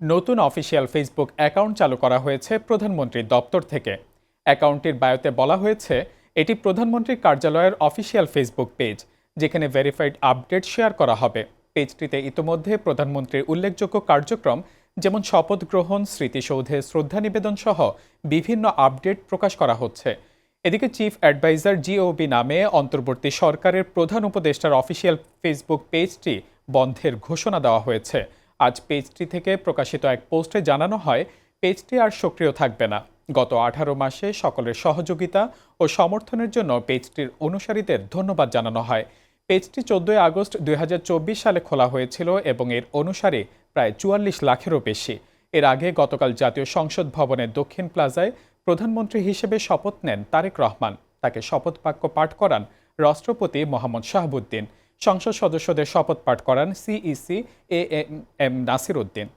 নতুন official Facebook account চালু করা হয়েছে প্রধানমন্ত্রীর দপ্তর থেকে। অ্যাকাউন্টটির বায়োতে বলা হয়েছে এটি প্রধানমন্ত্রীর কার্যালয়ের অফিসিয়াল ফেসবুক পেজ, যেখানে ভেরিফাইড আপডেট শেয়ার করা হবে। পেজটিতে ইতোমধ্যে প্রধানমন্ত্রীর উল্লেখযোগ্য কার্যক্রম যেমন শপথ গ্রহণ, স্মৃতিসৌধে শ্রদ্ধা নিবেদন সহ বিভিন্ন আপডেট প্রকাশ করা হচ্ছে। এদিকে চিফ অ্যাডভাইজার জিওবি নামে অন্তর্বর্তী সরকারের প্রধান উপদেষ্টার অফিসিয়াল ফেসবুক পেজটি বন্ধের ঘোষণা দেওয়া হয়েছে। আজ পেজটি থেকে প্রকাশিত এক পোস্টে জানানো হয় পেজটি আর সক্রিয় থাকবে না। গত 18 মাসে সকলের সহযোগিতা ও সমর্থনের জন্য পেজটির অনুসারীদের ধন্যবাদ জানানো হয়। পেজটি 14 আগস্ট 2024 সালে খোলা হয়েছিল এবং এর অনুসারী প্রায় 44 লাখেরও বেশি। এর আগে গতকাল জাতীয় সংসদ ভবনের দক্ষিণ প্লাজায় প্রধানমন্ত্রী হিসেবে শপথ নেন তারেক রহমান। তাকে শপথ বাক্য পাঠ করান রাষ্ট্রপতি মোহাম্মদ শাহাবুদ্দিন। সংসদ সদস্যদের শপথ পাঠ করান CEC A M Nasir Uddin.